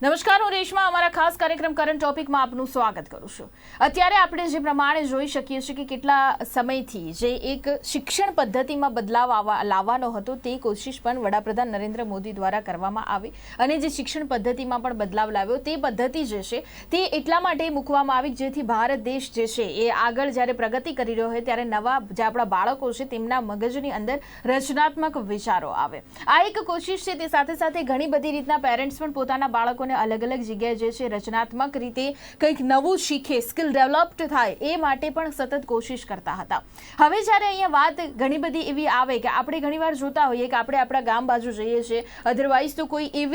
નમસ્કાર, હું રેશમા. અમારા ખાસ કાર્યક્રમ કરંટ ટોપિકમાં આપનું સ્વાગત કરું છું. અત્યારે આપણે જે પ્રમાણે જોઈ શકીએ છીએ કે કેટલા સમયથી જે એક શિક્ષણ પદ્ધતિમાં બદલાવ લાવવાનો હતો તે કોશિશ પણ વડાપ્રધાન નરેન્દ્ર મોદી દ્વારા કરવામાં આવી અને જે શિક્ષણ પદ્ધતિમાં પણ બદલાવ લાવ્યો તે પદ્ધતિ જે છે તે એટલા માટે મૂકવામાં આવી જેથી ભારત દેશ જે છે એ આગળ જ્યારે પ્રગતિ કરી રહ્યો હોય ત્યારે નવા જે આપણા બાળકો છે તેમના મગજની અંદર રચનાત્મક વિચારો આવે. આ એક કોશિશ છે. તે સાથે સાથે ઘણી બધી રીતના પેરેન્ટ્સ પણ પોતાના બાળકો અલગ અલગ જગ્યાએ જે છે રચનાત્મક રીતે કંઈક નવું શીખે, સ્કિલ ડેવલપ્ડ થાય એ માટે પણ સતત કોશિશ કરતા હતા. હવે જ્યારે અહીંયા વાત ઘણી બધી એવી આવે કે આપણે ઘણીવાર જોતા હોઈએ કે આપણે આપણા ગામ બાજુ જઈએ છીએ, અધરવાઇઝ તો કોઈ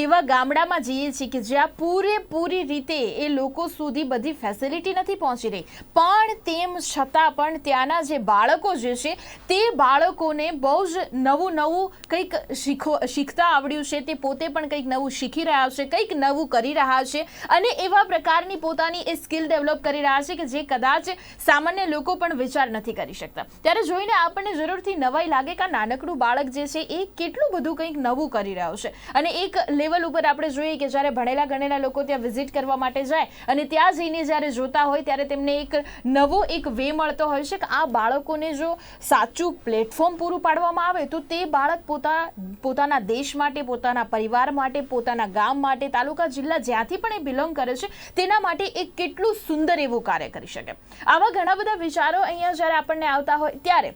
એવા ગામડામાં જઈએ છીએ કે જ્યાં પૂરેપૂરી રીતે એ લોકો સુધી બધી ફેસિલિટી નથી પહોંચી રહી, પણ તેમ છતાં પણ ત્યાંના જે બાળકો જે છે તે બાળકોને બહુ જ નવું કંઈક શીખતા આવડ્યું છે, તે પોતે પણ કંઈક નવું શીખી રહ્યા છે, કંઈક નવું કરી રહ્યા છે અને એવા પ્રકારની પોતાની એ સ્કિલ ડેવલપ કરી રહ્યા છે કે જે કદાચ સામાન્ય લોકો પણ વિચાર નથી કરી શકતા. ત્યારે જોઈને આપણને જરૂરથી નવાઈ લાગે કે નાનકડું બાળક જે છે એ કેટલું બધું કંઈક નવું કરી રહ્યો છે. અને એક લેવલ ઉપર આપણે જોઈએ કે જ્યારે ભણેલા ગણેલા લોકો ત્યાં વિઝિટ કરવા માટે જાય અને ત્યાં જઈને જ્યારે જોતા હોય ત્યારે તેમને એક નવો એક વે મળતો હોય છે કે આ બાળકોને જો સાચું પ્લેટફોર્મ પૂરું પાડવામાં આવે તો તે બાળક પોતાના દેશ માટે, પોતાના પરિવાર માટે, પોતાના ગામ માટે, તાલુકા જિલ્લા જ્યાંથી પણ એ બિલોંગ કરે છે તેના માટે એક કેટલું સુંદર એવું કાર્ય કરી શકે. આવા ઘણા બધા વિચારો અહીંયા જ્યારે આપણને આવતા હોય ત્યારે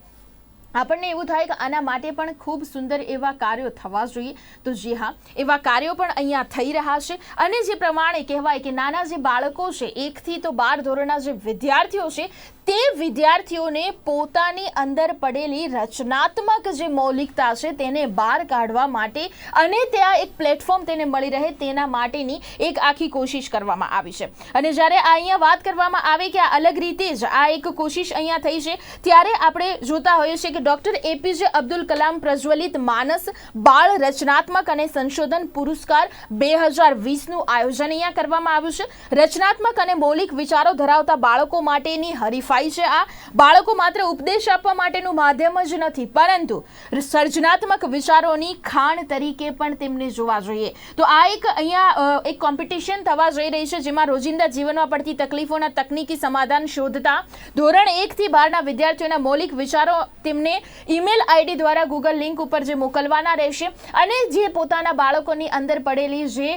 આપણને એવું થાય કે આના માટે પણ ખૂબ સુંદર એવા કાર્યો થવા જોઈએ. તો જી હા, એવા કાર્યો પણ અહીંયા થઈ રહ્યા છે અને જે પ્રમાણે કહેવાય કે નાના જે બાળકો છે 1 થી તો 12 ધોરણના જે વિદ્યાર્થીઓ છે તે વિદ્યાર્થીઓને પોતાની અંદર પડેલી રચનાત્મક જે મૌલિકતા છે તેને બહાર કાઢવા માટે અને ત્યાં એક પ્લેટફોર્મ તેને મળી રહે તેના માટેની એક આખી કોશિશ કરવામાં આવી છે. અને જ્યારે અહીંયા વાત કરવામાં આવે કે આ અલગ રીતે જ આ એક કોશિશ અહીંયા થઈ છે ત્યારે આપણે જોતા હોઈએ છીએ કે ડોક્ટર એપીજે અબ્દુલ કલામ પ્રજ્વલિત માનસ બાળ રચનાત્મક અને સંશોધન પુરસ્કાર 2020નું આયોજન અહીંયા કરવામાં આવ્યું છે. રચનાત્મક અને મૌલિક વિચારો ધરાવતા બાળકો માટેની હરીફાઈ છે. આ બાળકો માત્ર ઉપદેશ આપવા માટેનું માધ્યમ જ નથી પરંતુ સર્જનાત્મક વિચારોની ખાણ તરીકે પણ તેમને જોવા જોઈએ. તો આ એક અહીંયા એક કોમ્પિટિશન થવા જઈ રહી છે જેમાં રોજિંદા જીવનમાં પડતી તકલીફોના તકનીકી સમાધાન શોધતા ધોરણ 1 થી 12ના વિદ્યાર્થીઓના મૌલિક વિચારો તેમને ઈમેલ આઈડી દ્વારા ગૂગલ લિંક ઉપર જે મોકલવાના રહેશે અને જે પોતાના બાળકોની અંદર પડેલી જે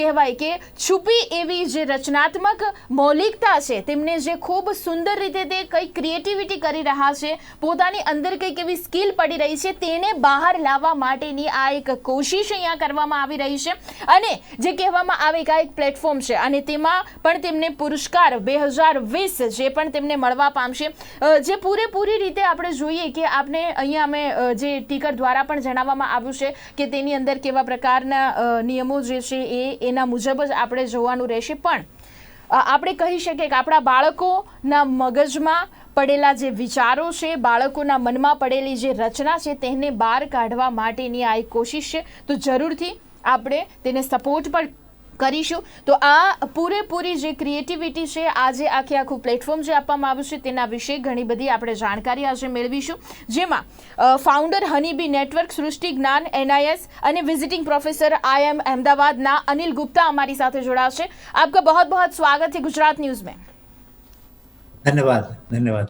કહેવાય કે છુપી એવી જે રચનાત્મક મૌલિકતા છે તેમને જે ખૂબ સુંદર રીતે તે કંઈક ક્રિએટિવિટી કરી રહ્યા છે, પોતાની અંદર કંઈક એવી સ્કિલ પડી રહી છે તેને બહાર લાવવા માટેની આ એક કોશિશ અહીંયા કરવામાં આવી રહી છે. અને જે કહેવામાં આવે કે આ એક પ્લેટફોર્મ છે અને તેમાં પણ તેમને પુરસ્કાર 2020 જે પણ તેમને મળવા પામશે, જે પૂરેપૂરી રીતે આપણે જોઈએ કે આપણે અહીંયા અમે જે ટીકર દ્વારા પણ જણાવવામાં આવ્યું છે કે તેની અંદર કેવા પ્રકારના નિયમો જે છે એના મુજબ જ આપણે જોવાનું રહેશે. પણ આપણે કહી શકીએ કે આપણા બાળકોના મગજમાં પડેલા જે વિચારો છે, બાળકોના મનમાં પડેલી જે રચના છે તેને બહાર કાઢવા માટેની આ એક કોશિશ છે. તો જરૂરથી આપણે તેને સપોર્ટ પણ કરીશું. તો આ પૂરેપૂરી જે ક્રિએટિવિટી છે, આજે આખું પ્લેટફોર્મ જે આપવામાં આવ્યું છે તેના વિશે ઘણી બધી આપણે જાણકારી આજે મેળવીશું, જેમાં ફાઉન્ડર હનીબી નેટવર્ક, સૃષ્ટિ જ્ઞાન NIS અને વિઝિટિંગ પ્રોફેસર IIM અहमदाबादના અનિલ ગુપ્તા हमारी साथ जुड़ाશે. आपका बहुत बहुत स्वागत है गुजरात न्यूज में. धन्यवाद.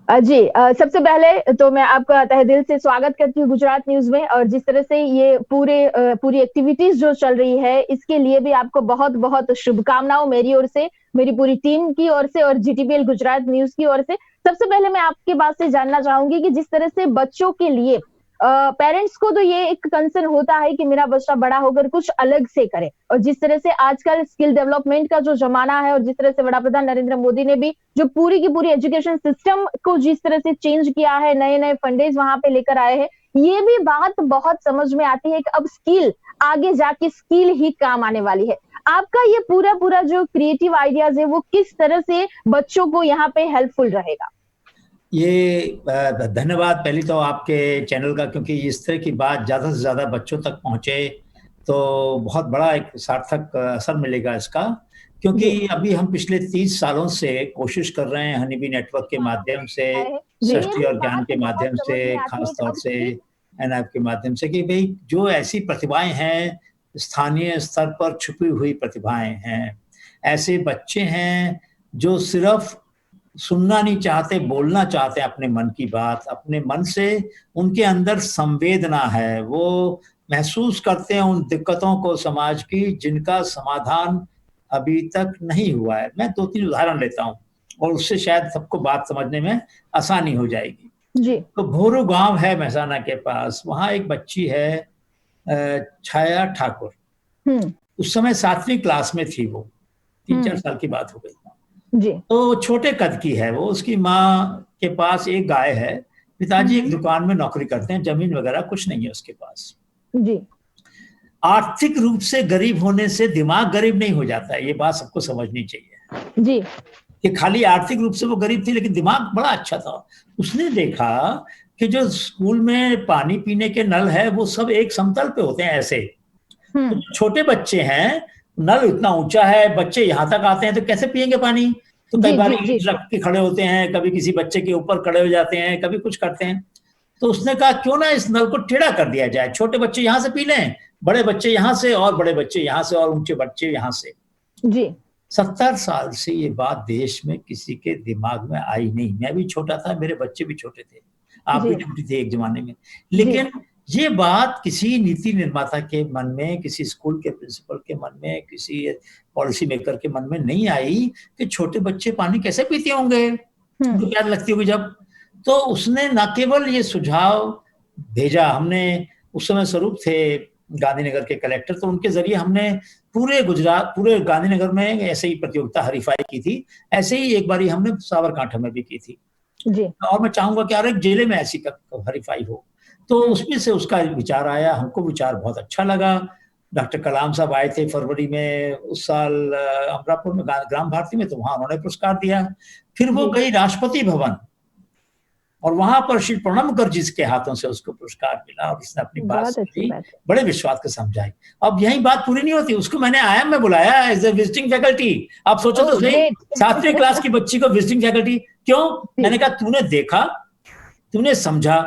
जी, सबसे पहले तो मैं आपका तहे दिल से स्वागत करती हूँ गुजरात न्यूज में. और जिस तरह से ये पूरी एक्टिविटीज जो चल रही है इसके लिए भी आपको बहुत बहुत शुभकामनाओं मेरी ओर से, मेरी पूरी टीम की ओर से और GTPL गुजरात न्यूज की ओर से. सबसे पहले मैं आपकी बात से जानना चाहूंगी कि जिस तरह से बच्चों के लिए पेरेंट्स को तो ये एक कंसर्न होता है कि मेरा बच्चा बड़ा होकर कुछ अलग से करे, और जिस तरह से आजकल स्किल डेवलपमेंट का जो जमाना है और जिस तरह से वडाप्रधान नरेंद्र मोदी ने भी जो पूरी की पूरी एजुकेशन सिस्टम को जिस तरह से चेंज किया है, नए नए फंडेज वहां पे लेकर आए हैं, ये भी बात बहुत समझ में आती है कि अब स्किल आगे जाके स्किल ही काम आने वाली है. आपका ये पूरा जो क्रिएटिव आइडियाज है वो किस तरह से बच्चों को यहाँ पे हेल्पफुल रहेगा? ये धन्यवाद पहले तो आपके चैनल का, क्योंकि इस तरह की बात ज़्यादा से ज़्यादा बच्चों तक पहुँचे तो बहुत बड़ा एक सार्थक असर मिलेगा इसका. क्योंकि अभी हम पिछले 30 सालों से कोशिश कर रहे हैं हनीबी नेटवर्क के माध्यम से, सृष्टि और ज्ञान के माध्यम से, खास तौर से NIF के माध्यम से, कि भाई जो ऐसी प्रतिभाएं हैं स्थानीय स्तर पर छुपी हुई प्रतिभाएं हैं। ऐसे बच्चे हैं जो सिर्फ सुनना नहीं चाहते, बोलना चाहते हैं अपने मन की बात, अपने मन से उनके अंदर संवेदना है, वो महसूस करते हैं उन दिक्कतों को समाज की जिनका समाधान अभी तक नहीं हुआ है। मैं 2-3 उदाहरण लेता हूँ और उससे शायद सबको बात समझने में आसानी हो जाएगी। जी। तो भोरू गांव है महसाना के पास, वहां एक बच्ची है छाया ठाकुर। उस समय 7वीं क्लास में थी, वो 3-4 साल की बात हो गई। जी। तो छोटे कद की है वो। उसकी माँ के पास एक गाय है, पिताजी एक दुकान में नौकरी करते हैं, जमीन वगैरह कुछ नहीं है उसके पास। जी। आर्थिक रूप से गरीब होने से दिमाग गरीब नहीं हो जाता है, ये बात सबको समझनी चाहिए जी। कि खाली आर्थिक रूप से वो गरीब थी लेकिन दिमाग बड़ा अच्छा था। उसने देखा कि जो स्कूल में पानी पीने के नल है वो सब एक समतल पे होते हैं ऐसे। तो जो छोटे बच्चे हैं, नल इतना ऊंचा है, बच्चे यहाँ तक आते हैं तो कैसे पिएंगे पानी? तो कई बार ईंट रख के खड़े होते हैं, कभी किसी बच्चे के ऊपर खड़े हो जाते हैं, कभी कुछ करते हैं। तो उसने कहा क्यों ना इस नल को टेढ़ा कर दिया जाए, छोटे बच्चे यहाँ से पी लें, बड़े बच्चे यहाँ से, और बड़े बच्चे यहाँ से, और ऊंचे बच्चे यहाँ से। जी। 70 साल से ये बात देश में किसी के दिमाग में आई नहीं। मैं भी छोटा था, मेरे बच्चे भी छोटे थे, आप भी छोटी थे एक जमाने में, लेकिन ये बात किसी नीति निर्माता के मन में, किसी स्कूल के प्रिंसिपल के मन में, किसी पॉलिसी मेकर के मन में नहीं आई कि छोटे बच्चे पानी कैसे पीते होंगे, उनको प्यास लगती होगी जब। तो उसने न केवल ये सुझाव भेजा, हमने उस समय स्वरूप थे गांधीनगर के कलेक्टर, तो उनके जरिए हमने पूरे गुजरात, पूरे गांधीनगर में ऐसे ही प्रतियोगिता हरीफाई की थी। ऐसे ही एक बारी हमने साबरकांठा में भी की थी जी। और मैं चाहूंगा कि हर एक जिले में ऐसी हरीफाई हो। तो उसमें से उसका विचार आया, हमको विचार बहुत अच्छा लगा। डॉक्टर कलाम साहब आए थे फरवरी में उस साल अमरापुर में ग्राम भारती में, तो वहां उन्होंने पुरस्कार दिया। फिर वो गई राष्ट्रपति भवन और वहां पर श्री प्रणब मुखर्जी के हाथों से उसको पुरस्कार मिला और उसने अपनी बात समझी, बड़े विश्वास के समझाई। अब यही बात पूरी नहीं होती, उसको मैंने आईएम में बुलाया एज ए विजिटिंग फैकल्टी। आप सोचो तो सही, 7वीं क्लास की बच्ची को विजिटिंग फैकल्टी क्यों? मैंने कहा तूने देखा, तूने समझा,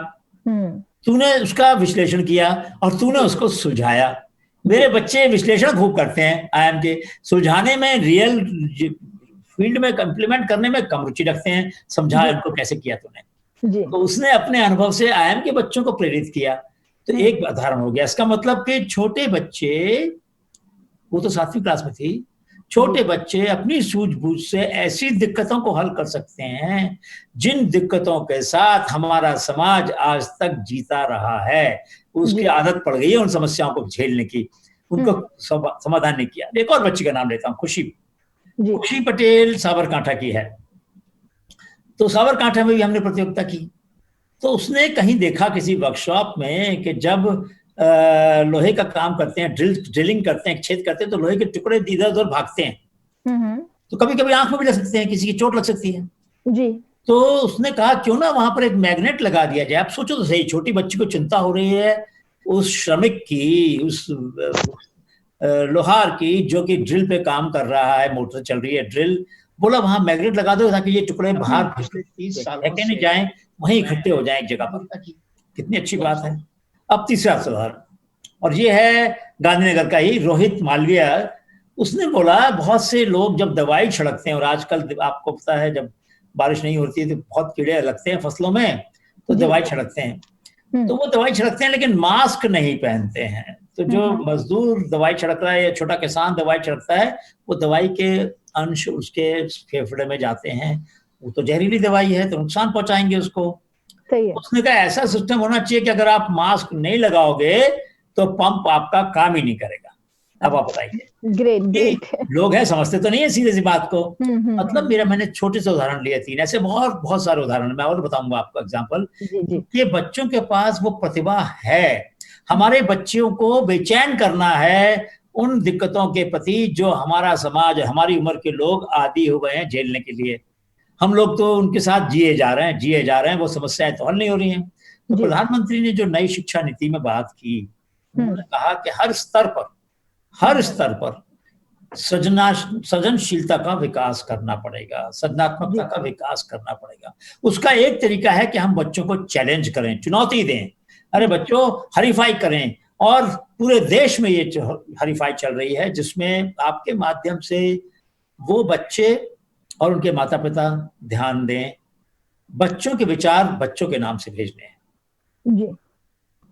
तूने उसका विश्लेषण किया और तूने उसको सुलझाया। मेरे बच्चे विश्लेषण खूब करते हैं आईएम के, सुलझाने में, रियल फील्ड में इम्प्लीमेंट करने में कम रुचि रखते हैं। समझा उनको कैसे किया तूने। तो उसने अपने अनुभव से आईएम के बच्चों को प्रेरित किया। तो एक उदाहरण हो गया। इसका मतलब कि छोटे बच्चे, वो तो 7वीं क्लास में थी, छोटे बच्चे अपनी सूझबूझ से ऐसी दिक्कतों को हल कर सकते हैं जिन दिक्कतों के साथ हमारा समाज आज तक जीता रहा है। उसकी आदत पड़ गई है उन समस्याओं को झेलने की, उनको समाधान नहीं किया। एक और बच्ची का नाम लेता हूँ, खुशी पटेल साबरकांठा की है। तो साबरकांठा में भी हमने प्रतियोगिता की। तो उसने कहीं देखा किसी वर्कशॉप में कि जब लोहे का काम करते हैं, ड्रिलिंग करते हैं, छेद करते हैं, तो लोहे के टुकड़े इधर उधर भागते हैं, तो कभी कभी आंख में भी लग सकते हैं, किसी की चोट लग सकती है जी। तो उसने कहा क्यों ना वहां पर एक मैग्नेट लगा दिया जाए। आप सोचो तो सही, छोटी बच्ची को चिंता हो रही है उस श्रमिक की, उस लोहार की जो कि ड्रिल पे काम कर रहा है, मोटर चल रही है ड्रिल, बोला वहां मैग्नेट लगा दो ताकि ये टुकड़े बाहर 30 सालों से जाएं, वहीं इकट्ठे हो जाएं एक जगह पर। कितनी अच्छी बात है। अब तीसरा सुधार, और ये है गांधीनगर का ही रोहित मालवीय। उसने बोला बहुत से लोग जब दवाई छिड़कते हैं, और आजकल आपको पता है जब बारिश नहीं होती है तो बहुत कीड़े लगते हैं फसलों में, तो दवाई छिड़कते हैं। तो वो दवाई छिड़कते हैं लेकिन मास्क नहीं पहनते हैं। तो जो मजदूर दवाई छिड़क रहा है या छोटा किसान दवाई छिड़कता है, वो दवाई के अंश उसके फेफड़े में जाते हैं। वो तो जहरीली दवाई है, तो नुकसान पहुंचाएंगे उसको। उसने कहा ऐसा सिस्टम होना चाहिए कि अगर आप मास्क नहीं लगाओगे तो पंप आपका काम ही नहीं करेगा। अब आप बताइए। ग्रेट। लोग हैं समझते तो नहीं है सीधे सी बात को। मतलब मैंने छोटे से उदाहरण लिए 3, ऐसे बहुत सारे उदाहरण मैं और बताऊंगा आपको एग्जाम्पल। कि बच्चों के पास वो प्रतिभा है। हमारे बच्चों को बेचैन करना है उन दिक्कतों के प्रति जो हमारा समाज, हमारी उम्र के लोग आदी हो गए हैं झेलने के लिए। हम लोग तो उनके साथ जिए जा रहे हैं, वो समस्याएं तो हल नहीं हो रही हैं। तो प्रधानमंत्री ने जो नई शिक्षा नीति में बात की, उन्होंने कहा कि हर स्तर पर सृजनशीलता का विकास करना पड़ेगा, सृजनात्मकता का विकास करना पड़ेगा। उसका एक तरीका है कि हम बच्चों को चैलेंज करें, चुनौती दें। अरे बच्चों हरीफाई करें, और पूरे देश में ये हरीफाई चल रही है, जिसमें आपके माध्यम से वो बच्चे और उनके माता पिता ध्यान दें, बच्चों के विचार बच्चों के नाम से भेजने हैं जी।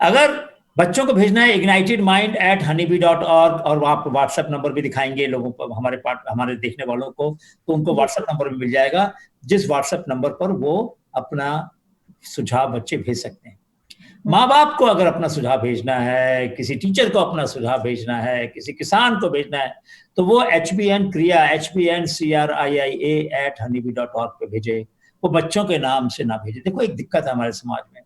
अगर बच्चों को भेजना है ignitedmind@honeybee.org, और आप व्हाट्सएप नंबर भी दिखाएंगे लोगों को, हमारे देखने वालों को, तो उनको व्हाट्सएप नंबर भी मिल जाएगा, जिस व्हाट्सएप नंबर पर वो अपना सुझाव बच्चे भेज सकते हैं। माँ बाप को अगर अपना सुझाव भेजना है, किसी टीचर को अपना सुझाव भेजना है, किसी किसान को भेजना है, तो वो HBNCRIIA@honeybee.org पे भेजे। वो बच्चों के नाम से ना भेजे। देखो एक दिक्कत है हमारे समाज में,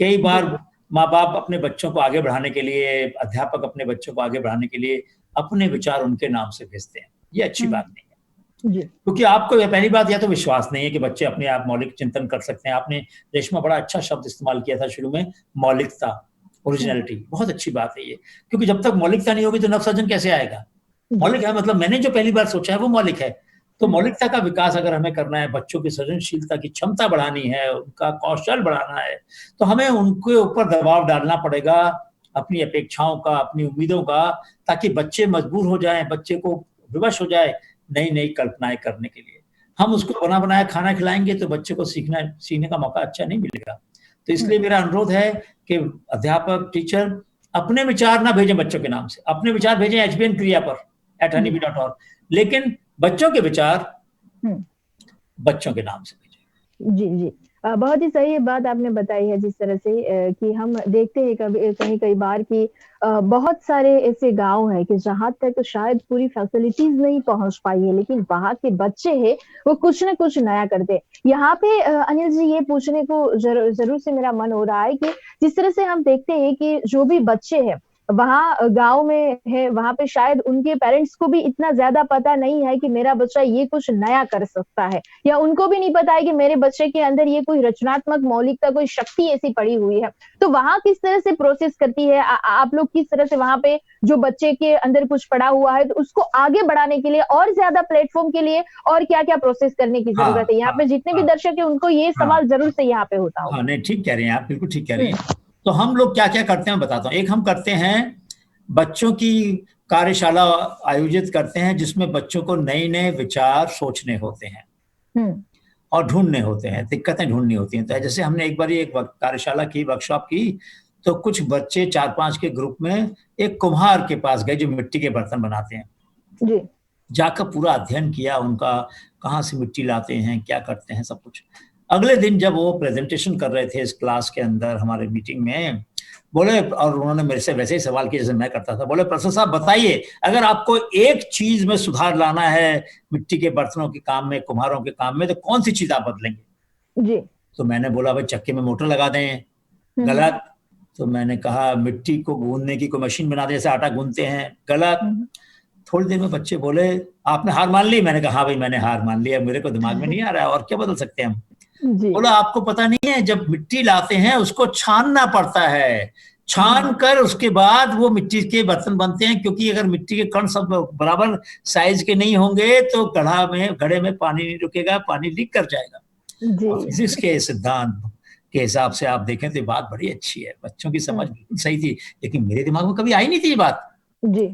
कई बार माँ बाप अपने बच्चों को आगे बढ़ाने के लिए, अध्यापक अपने बच्चों को आगे बढ़ाने के लिए अपने विचार उनके नाम से भेजते हैं। ये अच्छी बात नहीं है, क्योंकि आपको यह पहली बात या तो विश्वास नहीं है कि बच्चे अपने आप मौलिक चिंतन कर सकते हैं। आपने रेशमा बड़ा अच्छा शब्द इस्तेमाल किया था शुरू में, मौलिकता, ओरिजिनलिटी, बहुत अच्छी बात है ये, क्योंकि जब तक मौलिकता नहीं होगी तो नवसर्जन कैसे आएगा। मौलिक है मतलब मैंने जो पहली बार सोचा है वो मौलिक है। तो मौलिकता का विकास अगर हमें करना है, बच्चों की सृजनशीलता की क्षमता बढ़ानी है, उनका कौशल बढ़ाना है, तो हमें उनके ऊपर दबाव डालना पड़ेगा, अपनी अपेक्षाओं का, अपनी उम्मीदों का, ताकि बच्चे मजबूर हो जाएं, बच्चे को विवश हो जाए नई नई कल्पनाएं करने के लिए। हम उसको बना बनाया खाना खिलाएंगे तो बच्चे को सीखने का मौका अच्छा नहीं मिलेगा। तो इसलिए मेरा अनुरोध है कि अध्यापक, टीचर अपने विचार ना भेजें बच्चों के नाम से, अपने विचार भेजें HBN क्रिया पर @honeybee.org, लेकिन बच्चों के विचार बच्चों के नाम से भेजें। जी जी, बहुत ही सही बात आपने बताई है, जिस तरह से कि हम देखते हैं कई बार कि बहुत सारे ऐसे गांव हैं कि जहां तक शायद पूरी फैसिलिटीज नहीं पहुंच पाई है, लेकिन वहां के बच्चे हैं वो कुछ न कुछ नया करते हैं। यहाँ पे अनिल जी, ये पूछने को जरूर से मेरा मन हो रहा है कि जिस तरह से हम देखते हैं कि जो भी बच्चे हैं वहाँ गांव में है, वहां पे शायद उनके पेरेंट्स को भी इतना ज्यादा पता नहीं है कि मेरा बच्चा ये कुछ नया कर सकता है, या उनको भी नहीं पता है कि मेरे बच्चे के अंदर ये कोई रचनात्मक मौलिकता, कोई शक्ति ऐसी पड़ी हुई है। तो वहां किस तरह से प्रोसेस करती है आप लोग, किस तरह से वहां पे जो बच्चे के अंदर कुछ पड़ा हुआ है तो उसको आगे बढ़ाने के लिए और ज्यादा प्लेटफॉर्म के लिए और क्या क्या प्रोसेस करने की जरूरत है? यहाँ पे जितने भी दर्शक है उनको ये सवाल जरूर से यहाँ पे होता होगा। नहीं, ठीक कह रहे हैं आप, बिल्कुल ठीक कह रहे हैं। तो हम लोग क्या क्या करते हैं बताता हूँ। एक, हम करते हैं बच्चों की कार्यशाला आयोजित करते हैं, जिसमें बच्चों को नए नए विचार सोचने होते हैं और ढूंढने होते हैं, दिक्कतें ढूंढनी होती हैं। तो जैसे हमने एक बार एक कार्यशाला की, वर्कशॉप की, तो कुछ बच्चे 4-5 के ग्रुप में एक कुम्हार के पास गए जो मिट्टी के बर्तन बनाते हैं जी। जाकर पूरा अध्ययन किया उनका, कहाँ से मिट्टी लाते हैं, क्या करते हैं, सब कुछ। अगले दिन जब वो प्रेजेंटेशन कर रहे थे इस क्लास के अंदर हमारे मीटिंग में, बोले, और उन्होंने मेरे से वैसे ही सवाल किया जैसे मैं करता था, बोले, प्रोफेसर साहब बताइए, अगर आपको एक चीज में सुधार लाना है मिट्टी के बर्तनों के काम में, कुम्हारों के काम में, तो कौन सी चीज आप बदलेंगे? जी। तो मैंने बोला, भाई चक्के में मोटर लगा दें। गलत। तो मैंने कहा मिट्टी को गूंदने की कोई मशीन बना दे, जैसे आटा गूंदते हैं। गलत। थोड़ी देर में बच्चे बोले, आपने हार मान ली? मैंने कहा हाँ भाई, मैंने हार मान लिया, मेरे को दिमाग में नहीं आ रहा है, और क्या बदल सकते हैं हम? बोला, आपको पता नहीं है, जब मिट्टी लाते हैं उसको छानना पड़ता है, छान कर उसके बाद वो मिट्टी के बर्तन बनते हैं, क्योंकि अगर मिट्टी के कण सब बराबर साइज के नहीं होंगे तो घड़े में पानी नहीं रुकेगा, पानी लीक कर जाएगा। फिजिक्स के सिद्धांत के हिसाब से आप देखें तो बात बड़ी अच्छी है, बच्चों की समझ बिल्कुल सही थी, लेकिन मेरे दिमाग में कभी आई नहीं थी ये बात।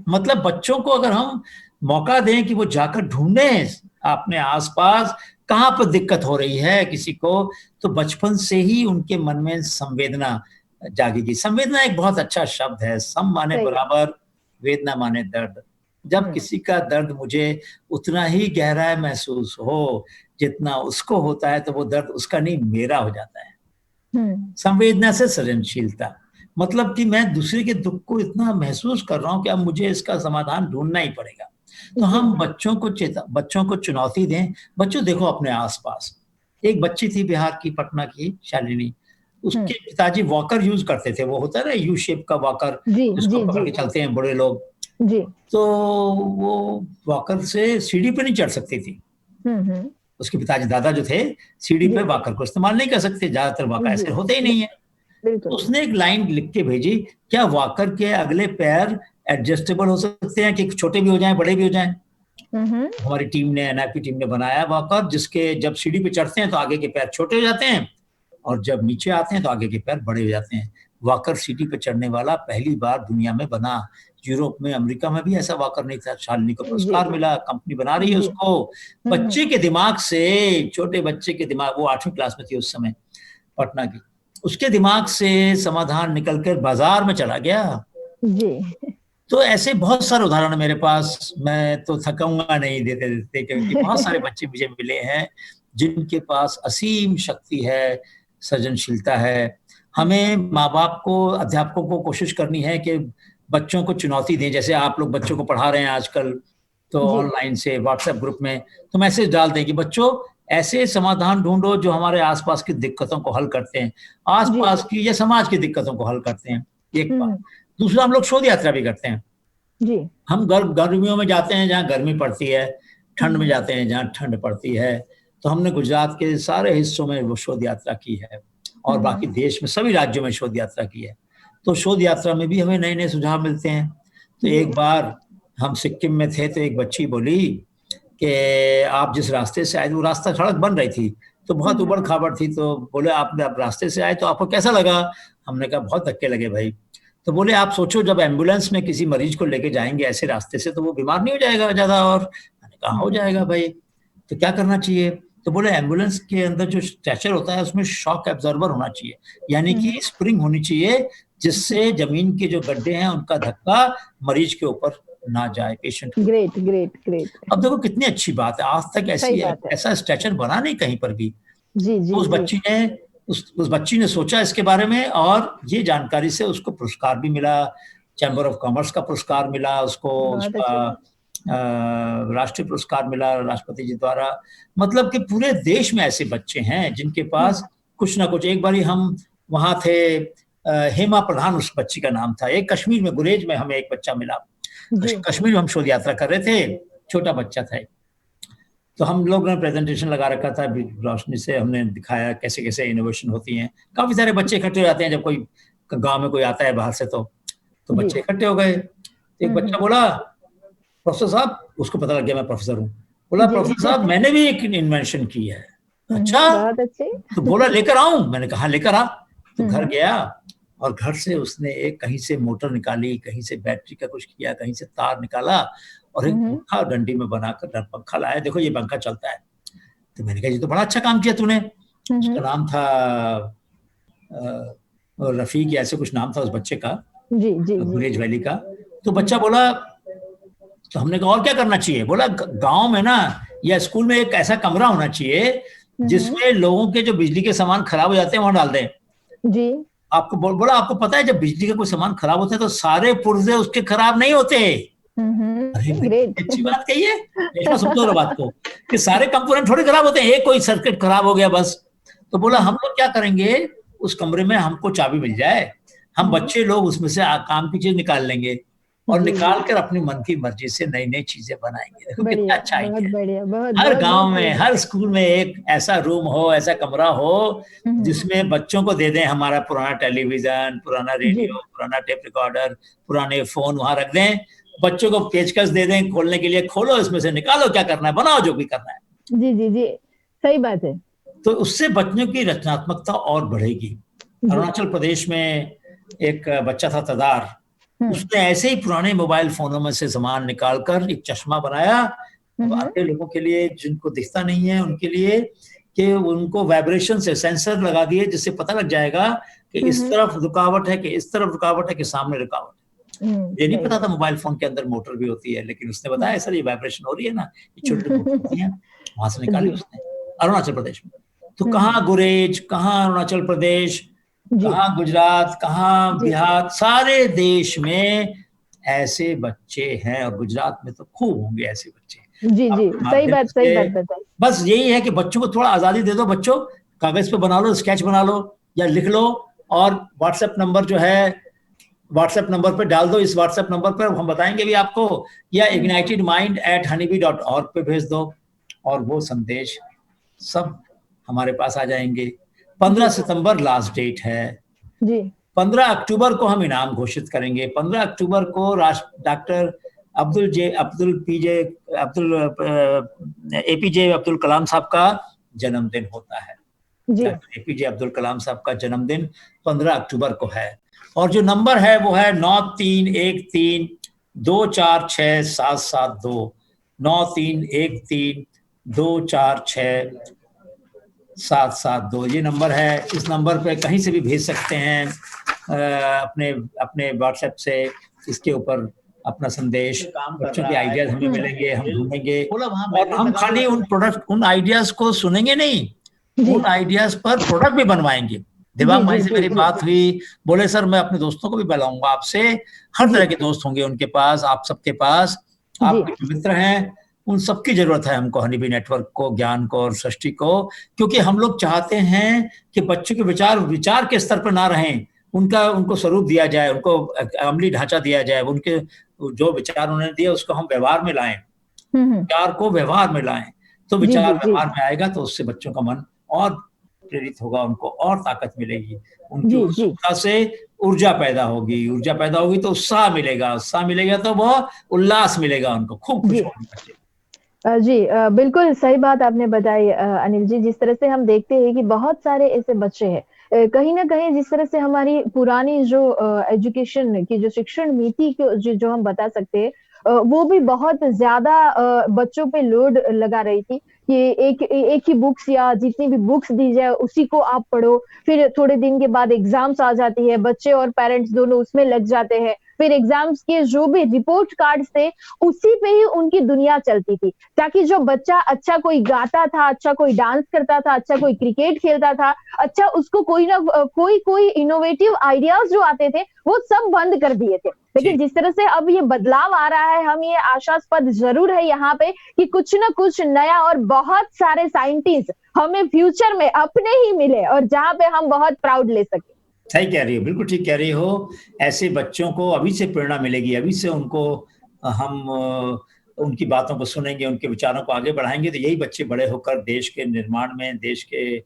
मतलब बच्चों को अगर हम मौका दें कि वो जाकर ढूंढे अपने आसपास कहाँ पर दिक्कत हो रही है किसी को, तो बचपन से ही उनके मन में संवेदना जागेगी। संवेदना एक बहुत अच्छा शब्द है, सम माने बराबर, वेदना माने दर्द। जब किसी का दर्द मुझे उतना ही गहरा महसूस हो जितना उसको होता है, तो वो दर्द उसका नहीं, मेरा हो जाता है। संवेदना से सृजनशीलता, मतलब कि मैं दूसरे के दुख को इतना महसूस कर रहा हूं कि अब मुझे इसका समाधान ढूंढना ही पड़ेगा। तो हम बच्चों को चुनौती दें। बच्चों देखो अपने आसपास, एक बच्ची थी बिहार की, पटना की, शालिनी, उसके पिताजी वॉकर यूज करते थे, वो होता है ना यू शेप का वॉकर जिसको पकड़ के चलते हैं बड़े लोग। तो वो वॉकर से सीढ़ी पे नहीं चढ़ सकती थी। उसके पिताजी, दादा जो थे, सीढ़ी पे वॉकर को इस्तेमाल नहीं कर सकते, ज्यादातर वॉकर ऐसे होते ही नहीं है। तो उसने एक लाइन लिख के भेजी, क्या वॉकर के अगले पैर एडजस्टेबल हो सकते हैं, कि छोटे भी हो जाएं, बड़े भी हो जाएं? हमारी टीम ने, NIP टीम ने बनाया वॉकर, जिसके जब सीढ़ी पे चढ़ते हैं तो आगे के पैर छोटे हो जाते हैं, और जब नीचे आते हैं तो आगे के पैर बड़े हो जाते हैं। वॉकर सिटी पे चढ़ने वाला पहली बार दुनिया में बना। यूरोप में, अमेरिका में भी ऐसा वॉकर नहीं था। शालिनी को पुरस्कार मिला, कंपनी बना रही है उसको। बच्चे के दिमाग से, छोटे बच्चे के दिमाग, वो 8वीं क्लास में थी उस समय, पटना की, उसके दिमाग से समाधान निकलकर बाजार में चला गया जी। तो ऐसे बहुत सारे उदाहरण मेरे पास, मैं तो थकाऊंगा नहीं देते देते, क्योंकि बहुत सारे बच्चे मुझे मिले हैं जिनके पास असीम शक्ति है, सृजनशीलता है। हमें माँ बाप को, अध्यापकों को कोशिश करनी है कि बच्चों को चुनौती दें। जैसे आप लोग बच्चों को पढ़ा रहे हैं आजकल, तो ऑनलाइन से व्हाट्सएप ग्रुप में तो मैसेज डाल दें कि बच्चों ऐसे समाधान ढूंढो जो हमारे आसपास की दिक्कतों को हल करते हैं, आसपास की या समाज की दिक्कतों को हल करते हैं। एक बात। दूसरा, हम लोग शोध यात्रा भी करते हैं जी। हम गर्मियों में जाते हैं जहाँ गर्मी पड़ती है, ठंड में जाते हैं जहाँ ठंड पड़ती है। तो हमने गुजरात के सारे हिस्सों में वो शोध यात्रा की है और बाकी देश में सभी राज्यों में शोध यात्रा की है। तो शोध यात्रा में भी हमें नए नए सुझाव मिलते हैं। तो एक बार हम सिक्किम में थे तो एक बच्ची बोली कि आप जिस रास्ते से आए, वो रास्ता, सड़क बन रही थी तो बहुत उबड़ खाबड़ थी, तो बोले आप रास्ते से आए तो आपको कैसा लगा? हमने कहा बहुत धक्के लगे भाई। तो बोले आप सोचो जब एम्बुलेंस में किसी मरीज को लेके जाएंगे ऐसे रास्ते से तो वो बीमार नहीं हो जाएगा ज्यादा? और मैंने कहा हो जाएगा भाई, तो क्या करना चाहिए? तो बोले एम्बुलेंस के अंदर जो स्ट्रेचर होता है उसमें शॉक एब्जॉर्बर होना चाहिए, यानी कि स्प्रिंग होनी चाहिए जिससे जमीन के जो गड्ढे हैं उनका धक्का मरीज के ऊपर ना जाए, पेशेंट। Great great great. अब देखो कितनी अच्छी बात है, आज तक ऐसा स्ट्रेचर बना नहीं कहीं पर भी। जी जी। तो उस बच्ची ने सोचा इसके बारे में और ये जानकारी से उसको पुरस्कार भी मिला, चैम्बर ऑफ कॉमर्स का पुरस्कार मिला उसको, उसका राष्ट्रीय पुरस्कार मिला राष्ट्रपति जी द्वारा। मतलब कि पूरे देश में ऐसे बच्चे हैं जिनके पास कुछ ना कुछ। एक बारी हम वहां थे, हेमा प्रधान उस बच्ची का नाम था। एक कश्मीर में, गुरेज में हमें एक बच्चा मिला। कश्मीर में हम शोध यात्रा कर रहे थे, छोटा बच्चा था। तो हम लोग ने प्रेजेंटेशन लगा रखा था, रोशनी से हमने दिखाया कैसे कैसे इनोवेशन होती हैं। काफी सारे बच्चे इकट्ठे हो जाते हैं जब कोई गांव में कोई आता है बाहर से, तो बच्चे इकट्ठे हो गए। एक बच्चा बोला प्रोफेसर साहब, उसको पता लग गया मैं प्रोफेसर हूँ, बोला प्रोफेसर साहब मैंने भी एक इन्वेंशन की है। अच्छा, तो बोला लेकर आऊं? मैंने कहा लेकर आ। तो घर गया और घर से उसने एक कहीं से मोटर निकाली, कहीं से बैटरी का कुछ किया, कहीं से तार निकाला और एक पंखा डंडी में बनाकर पंखा लाया। देखो ये पंखा चलता है। तो मैंने कहा ये तो बड़ा अच्छा काम किया तूने। उसका नाम था रफीक या ऐसे कुछ नाम था उस बच्चे का, गुरेज वैली का। तो बच्चा बोला, तो हमने कहा और क्या करना चाहिए? बोला गांव में ना या स्कूल में एक ऐसा कमरा होना चाहिए जिसमें लोगों के जो बिजली के सामान खराब हो जाते हैं वहां डाल दें। जी। आपको बोला आपको पता है जब बिजली का कोई सामान खराब होता है तो सारे पुर्जे उसके खराब नहीं होते। अरे अच्छी बात कही है, समझो बात को कि सारे कंपोनेंट थोड़े खराब होते हैं, एक कोई सर्किट खराब हो गया बस। तो बोला हम लोग क्या करेंगे, उस कमरे में हमको चाबी मिल जाए, हम बच्चे लोग उसमें से काम की चीज निकाल लेंगे और निकाल कर अपनी मन की मर्जी से नई नई चीजें बनाएंगे। देखो कितना अच्छा है। हर गांव में, हर स्कूल में एक ऐसा रूम हो, ऐसा कमरा हो जिसमें बच्चों को दे दें हमारा पुराना टेलीविजन, पुराना रेडियो, पुराना टेप रिकॉर्डर, पुराने फोन वहां रख दें, बच्चों को पेचकस दे दें खोलने के लिए, खोलो इसमें से निकालो क्या करना है, बनाओ जो भी करना है। जी जी जी, सही बात है। तो उससे बच्चों की रचनात्मकता और बढ़ेगी। अरुणाचल प्रदेश में एक बच्चा था तदार, उसने ऐसे ही पुराने मोबाइल फोनों में से सामान निकालकर एक चश्मा बनाया अंधे लोगों के लिए जिनको दिखता नहीं है उनके लिए, कि उनको वाइब्रेशन से सेंसर लगा दिए जिससे पता लग जाएगा कि इस तरफ रुकावट है कि इस तरफ रुकावट है कि सामने रुकावट है। ये नहीं पता था मोबाइल फोन के अंदर मोटर भी होती है, लेकिन उसने बताया सर ये वाइब्रेशन हो रही है ना, ये छोटी मोटर होती है। वहां से निकाली उसने अरुणाचल प्रदेश में। तो कहाँ गुरेज, कहाँ अरुणाचल प्रदेश, कहाँ गुजरात, कहाँ बिहार, सारे देश में ऐसे बच्चे हैं और गुजरात में तो खूब होंगे ऐसे बच्चे। जी जी, सही बात बताई। बस यही है कि बच्चों को थोड़ा आजादी दे दो। बच्चों कागज पे बना लो, स्केच बना लो या लिख लो और व्हाट्सएप नंबर जो है व्हाट्सएप नंबर पे डाल दो। इस व्हाट्सएप नंबर पर हम बताएंगे भी आपको, या ignitedmind@honeybee.org पे भेज दो और वो संदेश सब हमारे पास आ जाएंगे। 15 सितंबर लास्ट डेट है जी। 15 अक्टूबर को हम इनाम घोषित करेंगे। 15 अक्टूबर को डॉक्टर एपीजे अब्दुल कलाम साहब का जन्मदिन होता है। डॉक्टर एपीजे अब्दुल कलाम साहब का जन्मदिन 15 अक्टूबर को है। और जो नंबर है वो है 9313246772, 9313246772 ये नंबर है। इस नंबर पे कहीं से भी भेज सकते हैं अपने अपने व्हाट्सएप से इसके ऊपर अपना संदेश। बच्चों के आइडियाज हमें मिलेंगे, हम ढूंढेंगे और हम खाली उन आइडियाज को सुनेंगे नहीं, उन आइडियाज पर प्रोडक्ट भी बनवाएंगे। दिवांग भाई से मेरी बात हुई, बोले सर मैं अपने दोस्तों को भी बुलाऊंगा आपसे, हर तरह के दोस्त होंगे उनके पास, आप सबके पास, आपके मित्र हैं, उन सबकी जरूरत है हमको, हनीबी नेटवर्क को, ज्ञान को और सृष्टि को, क्योंकि हम लोग चाहते हैं कि बच्चों के विचार के स्तर पर ना रहें, उनको स्वरूप दिया जाए, उनको अमली ढांचा दिया जाए, उनके जो विचार उन्होंने दिए उसको हम व्यवहार में लाएं, विचार को व्यवहार में लाएं, तो विचार व्यवहार में आएगा तो उससे बच्चों का मन और प्रेरित होगा, उनको और ताकत मिलेगी, उनकी उत्सुकता से ऊर्जा पैदा होगी तो उत्साह मिलेगा तो वो उल्लास मिलेगा, उनको खूब खुश होंगे। जी बिल्कुल सही बात आपने बताई अनिल जी। जिस तरह से हम देखते हैं कि बहुत सारे ऐसे बच्चे हैं, कहीं ना कहीं जिस तरह से हमारी पुरानी जो एजुकेशन की जो शिक्षण नीति जो हम बता सकते हैं, वो भी बहुत ज्यादा बच्चों पे लोड लगा रही थी कि एक ही बुक्स या जितनी भी बुक्स दी जाए उसी को आप पढ़ो, फिर थोड़े दिन के बाद एग्जाम्स आ जाती है, बच्चे और पेरेंट्स दोनों उसमें लग जाते हैं, फिर एग्जाम्स के जो भी रिपोर्ट कार्ड थे उसी पे ही उनकी दुनिया चलती थी, ताकि जो बच्चा अच्छा कोई गाता था, अच्छा कोई डांस करता था, अच्छा कोई क्रिकेट खेलता था, अच्छा उसको कोई ना कोई इनोवेटिव आइडियाज जो आते थे वो सब बंद कर दिए थे। लेकिन जिस तरह से अब ये बदलाव आ रहा है, हम ये आशास्पद जरूर है यहाँ पे कि कुछ ना कुछ नया और बहुत सारे साइंटिस्ट हमें फ्यूचर में अपने ही मिले और जहाँ पे हम बहुत प्राउड ले सके। सही कह रही हो, बिल्कुल ठीक कह रही हो। ऐसे बच्चों को अभी से प्रेरणा मिलेगी, अभी से उनको हम उनकी बातों को सुनेंगे, उनके विचारों को आगे बढ़ाएंगे, तो यही बच्चे बड़े होकर देश के निर्माण में, देश के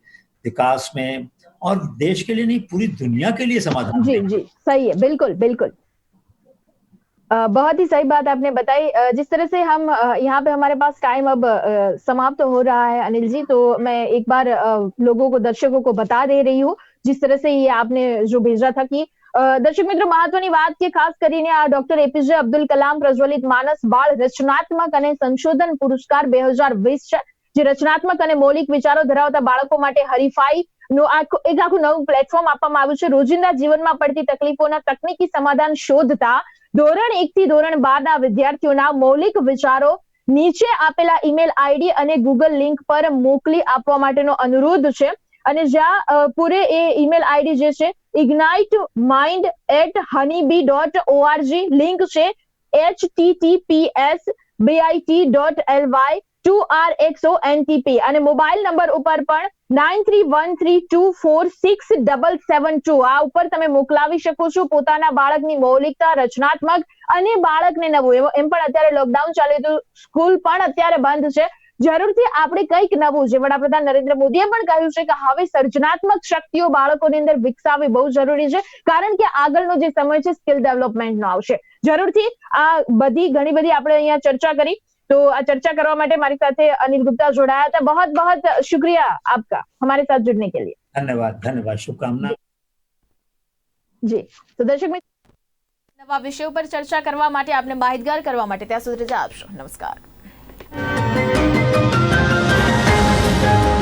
विकास में और देश के लिए नहीं पूरी दुनिया के लिए समाधान। जी सही है, बिल्कुल बिल्कुल बहुत ही सही बात आपने बताई। जिस तरह से हम यहाँ पे हमारे पास टाइम अब समाप्त हो रहा है अनिल जी, तो मैं एक बार लोगों को, दर्शकों को बता दे रही हूँ जिस तरह से ये आपने जो भेजा था कि દર્શક મિત્રો મહત્વની વાત કે ખાસ કરીને આ ડોક્ટર એપીજે અબ્દુલ કલામ પ્રજ્વલિત માનસ બાળ રચનાત્મક અને સંશોધન પુરસ્કાર 2020 છે, જે રચનાત્મક અને મૌલિક વિચારો ધરાવતા બાળકો માટે હરીફાઈ નું એક આખું નવું પ્લેટફોર્મ આપવામાં આવ્યું છે। રોજિંદા જીવનમાં પડતી તકલીફોના તકનીકી સમાધાન શોધતા ધોરણ 1 થી ધોરણ 12 ના વિદ્યાર્થીઓના મૌલિક વિચારો નીચે આપેલા ઈમેલ આઈડી અને ગૂગલ લિંક પર મોકલી આપવા માટેનો અનુરોધ છે। અને જ્યાં પૂરે એ ઈમેલ આઈડી જે છે ignitemind@honeybee.org લિંક છે https://bit.ly/2rxontp અને મોબાઈલ નંબર ઉપર પણ 9313246772 આ ઉપર તમે મોકલાવી શકો છો પોતાના બાળકની મૌલિકતા, રચનાત્મક અને બાળકને નવું એમ પણ અત્યારે લોકડાઉન ચાલે તો સ્કૂલ પણ અત્યારે બંધ છે, જરૂરથી આપણે કંઈક નવું, જે વડાપ્રધાન નરેન્દ્ર મોદીએ પણ કહ્યું છે કે હવે સર્જનાત્મક શક્તિઓ બાળકોની અંદર વિકસાવવી બહુ જરૂરી છે, કારણ કે આગળનો જે સમય છે સ્કિલ ડેવલપમેન્ટનો આવશે। જરૂરથી આ બધી ઘણી બધી આપણે અહીંયા ચર્ચા કરી, तो चर्चा करने માટે મારી સાથે અનિલ ગુપ્તા જોડાયા હતા। बहुत बहुत शुक्रिया आपका हमारे साथ जुड़ने के लिए। धन्यवाद, शुभकामना जी। तो दर्शक मित्र, નવા વિષયો પર ચર્ચા કરવા માટે આપને માહિતગાર કરવા માટે ત્યાં સુધી રજા આપશો। નમસ્કાર।